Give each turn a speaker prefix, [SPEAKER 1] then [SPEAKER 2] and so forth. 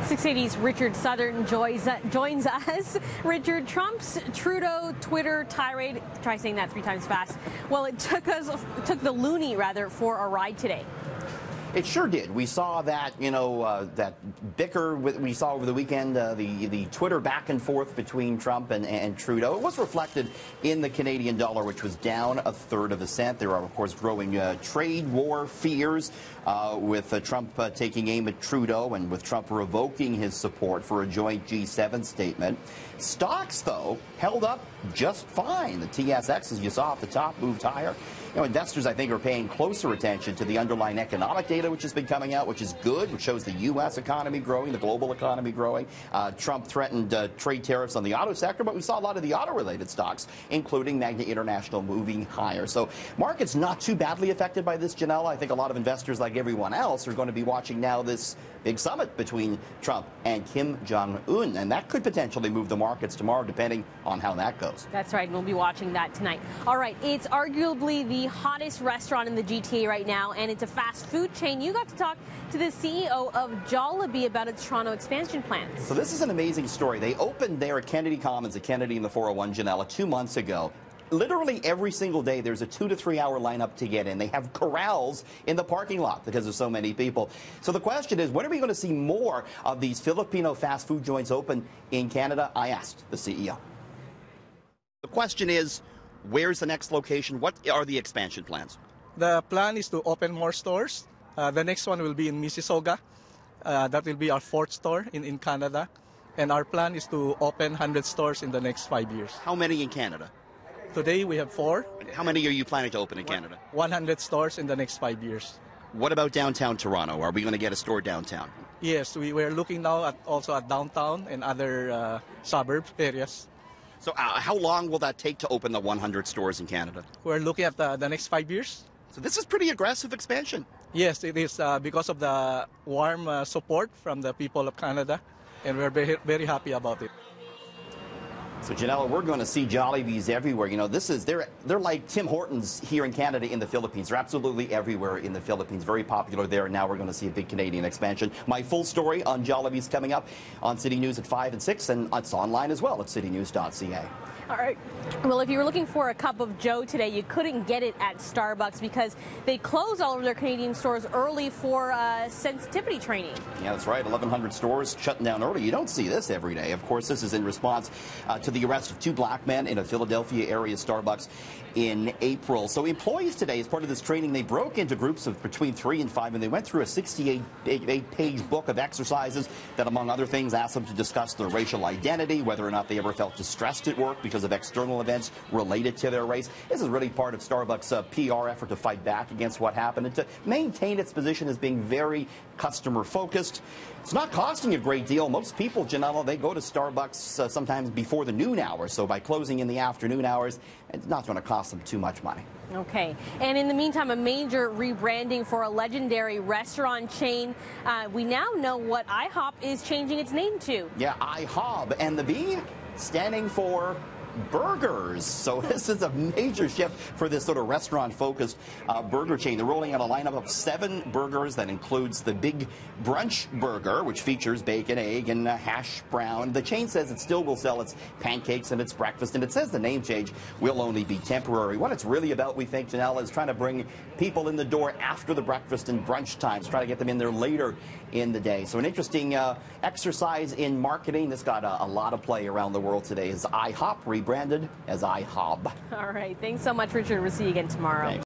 [SPEAKER 1] 680's Richard Southern joins us. Richard, Trump's Trudeau Twitter tirade, try saying that 3 times fast. Well, it took the Loonie for a ride today.
[SPEAKER 2] It sure did. We saw that, that bicker we saw over the weekend, the Twitter back and forth between Trump and Trudeau. It was reflected in the Canadian dollar, which was down 1/3 of a cent. There are, of course, growing trade war fears with Trump taking aim at Trudeau and with Trump revoking his support for a joint G7 statement. Stocks, though, held up just fine. The TSX, as you saw at the top, moved higher. Investors, I think, are paying closer attention to the underlying economic data which has been coming out, which is good, which shows the U.S. economy growing, the global economy growing. Trump threatened trade tariffs on the auto sector, but we saw a lot of the auto-related stocks, including Magna International, moving higher. So markets not too badly affected by this, Janelle. I think a lot of investors, like everyone else, are going to be watching now this big summit between Trump and Kim Jong-un, and that could potentially move the markets tomorrow, depending on how that goes.
[SPEAKER 1] That's right. We'll be watching that tonight. All right. It's arguably the hottest restaurant in the GTA right now, and it's a fast food chain. You got to talk to the CEO of Jollibee about its Toronto expansion plans.
[SPEAKER 2] So this is an amazing story. They opened there at Kennedy Commons at Kennedy in the 401, Janella, 2 months ago. Literally every single day, there's a 2 to 3 hour lineup to get in. They have corrals in the parking lot because there's so many people. So the question is, when are we going to see more of these Filipino fast food joints open in Canada? I asked the CEO. The question is, where's the next location? What are the expansion plans?
[SPEAKER 3] The plan is to open more stores. The next one will be in Mississauga. That will be our 4th store in Canada. And our plan is to open 100 stores in the next 5 years.
[SPEAKER 2] How many in Canada?
[SPEAKER 3] Today we have 4.
[SPEAKER 2] How many are you planning to open in Canada?
[SPEAKER 3] 100 stores in the next 5 years.
[SPEAKER 2] What about downtown Toronto? Are we going to get a store downtown?
[SPEAKER 3] Yes, we're looking now also at downtown and other suburb areas.
[SPEAKER 2] So how long will that take to open the 100 stores in Canada?
[SPEAKER 3] We're looking at the next 5 years.
[SPEAKER 2] So this is pretty aggressive expansion.
[SPEAKER 3] Yes, it is because of the warm support from the people of Canada, and we're very, very happy about it.
[SPEAKER 2] So, Janella, we're going to see Jollibees everywhere. They're like Tim Hortons here in Canada in the Philippines. They're absolutely everywhere in the Philippines. Very popular there. And now we're going to see a big Canadian expansion. My full story on Jollibees coming up on City News at 5 and 6, and it's online as well at citynews.ca.
[SPEAKER 1] All right. Well, if you were looking for a cup of joe today, you couldn't get it at Starbucks because they closed all of their Canadian stores early for sensitivity training.
[SPEAKER 2] Yeah, that's right. 1,100 stores shutting down early. You don't see this every day. Of course, this is in response to the arrest of 2 black men in a Philadelphia area Starbucks in April. So employees today, as part of this training, they broke into groups of between 3 and 5, and they went through a 68-page book of exercises that, among other things, asked them to discuss their racial identity, whether or not they ever felt distressed at work because of external events related to their race. This is really part of Starbucks' PR effort to fight back against what happened and to maintain its position as being very customer-focused. It's not costing a great deal. Most people, Janella, they go to Starbucks sometimes before the noon hours. So by closing in the afternoon hours, it's not going to cost them too much money.
[SPEAKER 1] Okay. And in the meantime, a major rebranding for a legendary restaurant chain. We now know what IHOP is changing its name to.
[SPEAKER 2] Yeah, IHOB. And the B standing for burgers. So this is a major shift for this sort of restaurant-focused burger chain. They're rolling out a lineup of 7 burgers that includes the Big Brunch Burger, which features bacon, egg, and hash brown. The chain says it still will sell its pancakes and its breakfast, and it says the name change will only be temporary. What it's really about, we think, Janelle, is trying to bring people in the door after the breakfast and brunch times, try to get them in there later in the day. So an interesting exercise in marketing. This got a lot of play around the world today as IHOP rebranded as IHOB.
[SPEAKER 1] All right. Thanks so much, Richard. We'll see you again tomorrow.
[SPEAKER 2] Thanks.